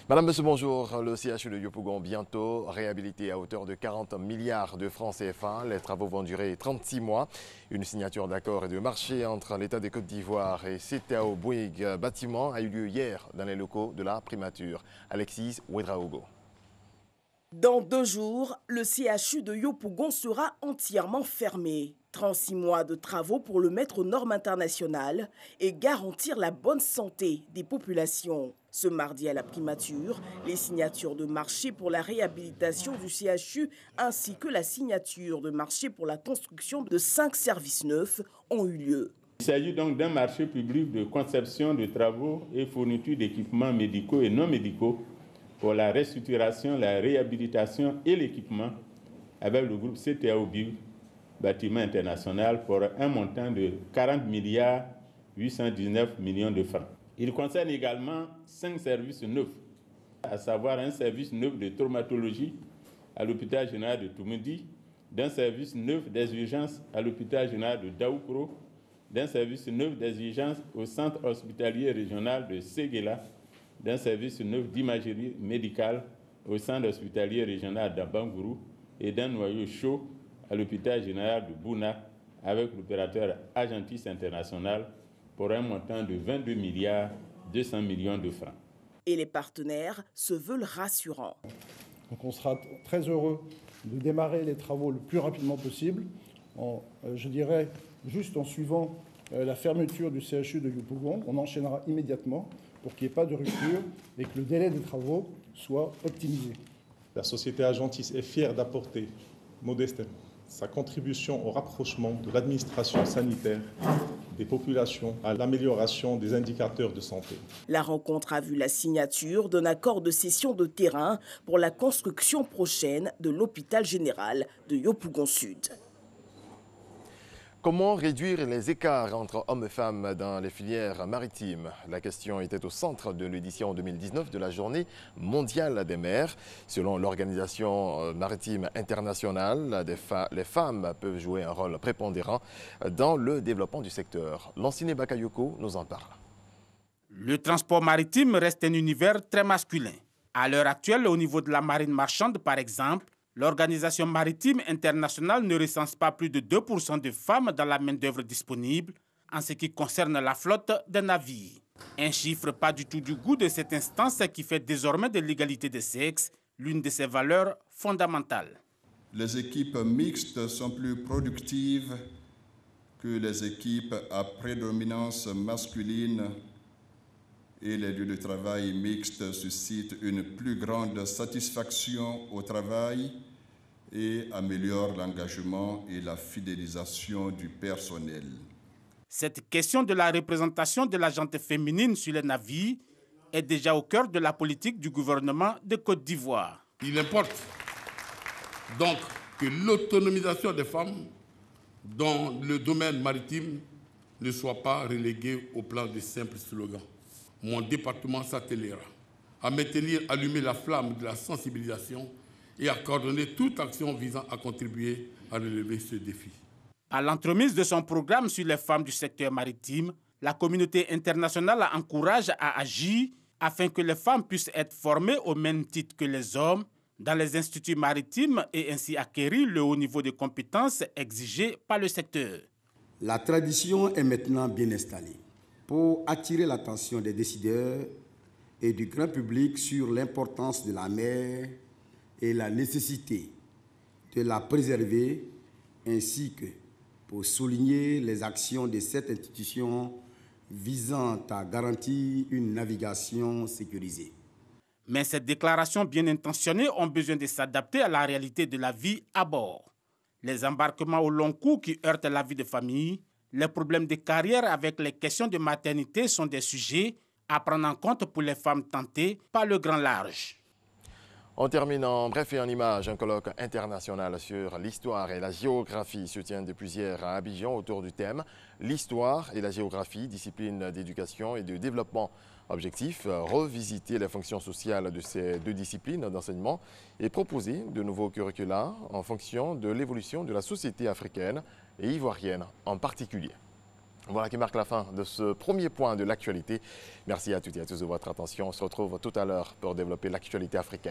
Madame, monsieur, bonjour. Le CHU de Yopougon bientôt réhabilité à hauteur de 40 milliards de francs CFA. Les travaux vont durer 36 mois. Une signature d'accord et de marché entre l'État de Côte d'Ivoire et CTAO Bouygues Bâtiment a eu lieu hier dans les locaux de la primature. Alexis Ouedraogo. Dans 2 jours, le CHU de Yopougon sera entièrement fermé. 36 mois de travaux pour le mettre aux normes internationales et garantir la bonne santé des populations. Ce mardi à la primature, les signatures de marché pour la réhabilitation du CHU ainsi que la signature de marché pour la construction de 5 services neufs ont eu lieu. Il s'agit donc d'un marché public de conception de travaux et fourniture d'équipements médicaux et non médicaux pour la restructuration, la réhabilitation et l'équipement avec le groupe CTAO Bouygues Bâtiment International pour un montant de 40 milliards 819 millions de francs. Il concerne également 5 services neufs, à savoir un service neuf de traumatologie à l'hôpital général de Toumoudi, d'un service neuf des urgences à l'hôpital général de Daoukro, d'un service neuf des urgences au centre hospitalier régional de Séguéla, d'un service neuf d'imagerie médicale au centre hospitalier régional d'Abangourou et d'un noyau chaud à l'hôpital général de Bouna avec l'opérateur Agentis International pour un montant de 22 milliards 200 millions de francs. Et les partenaires se veulent rassurants. Donc on sera très heureux de démarrer les travaux le plus rapidement possible, je dirais juste en suivant la fermeture du CHU de Yopougon. On enchaînera immédiatement pour qu'il n'y ait pas de rupture et que le délai des travaux soit optimisé. La société Agentis est fière d'apporter modestement sa contribution au rapprochement de l'administration sanitaire des populations à l'amélioration des indicateurs de santé. La rencontre a vu la signature d'un accord de cession de terrain pour la construction prochaine de l'hôpital général de Yopougon Sud. Comment réduire les écarts entre hommes et femmes dans les filières maritimes? La question était au centre de l'édition 2019 de la Journée mondiale des mers. Selon l'Organisation maritime internationale, les femmes peuvent jouer un rôle prépondérant dans le développement du secteur. Lanciné Bakayoko nous en parle. Le transport maritime reste un univers très masculin. À l'heure actuelle, au niveau de la marine marchande, par exemple, l'Organisation maritime internationale ne recense pas plus de 2% de femmes dans la main-d'œuvre disponible en ce qui concerne la flotte des navires. Un chiffre pas du tout du goût de cette instance qui fait désormais de l'égalité des sexes l'une de ses valeurs fondamentales. Les équipes mixtes sont plus productives que les équipes à prédominance masculine et les lieux de travail mixtes suscitent une plus grande satisfaction au travail et améliorent l'engagement et la fidélisation du personnel. Cette question de la représentation de la gente féminine sur les navires est déjà au cœur de la politique du gouvernement de Côte d'Ivoire. Il importe donc que l'autonomisation des femmes dans le domaine maritime ne soit pas reléguée au plan de simples slogans. Mon département s'attellera à maintenir allumée la flamme de la sensibilisation et à coordonner toute action visant à contribuer à relever ce défi. À l'entremise de son programme sur les femmes du secteur maritime, la communauté internationale encourage à agir afin que les femmes puissent être formées au même titre que les hommes dans les instituts maritimes et ainsi acquérir le haut niveau de compétences exigé par le secteur. La tradition est maintenant bien installée pour attirer l'attention des décideurs et du grand public sur l'importance de la mer et la nécessité de la préserver, ainsi que pour souligner les actions de cette institution visant à garantir une navigation sécurisée. Mais ces déclarations bien intentionnées ont besoin de s'adapter à la réalité de la vie à bord. Les embarquements au long cours qui heurtent la vie de famille, les problèmes de carrière avec les questions de maternité sont des sujets à prendre en compte pour les femmes tentées par le grand large. On termine en bref et en images. Un colloque international sur l'histoire et la géographie se tient depuis hier à Abidjan autour du thème « L'histoire et la géographie, discipline d'éducation et de développement ». Objectif, revisiter les fonctions sociales de ces deux disciplines d'enseignement et proposer de nouveaux curricula en fonction de l'évolution de la société africaine et ivoirienne en particulier. Voilà qui marque la fin de ce premier point de l'actualité. Merci à toutes et à tous de votre attention. On se retrouve tout à l'heure pour développer l'actualité africaine.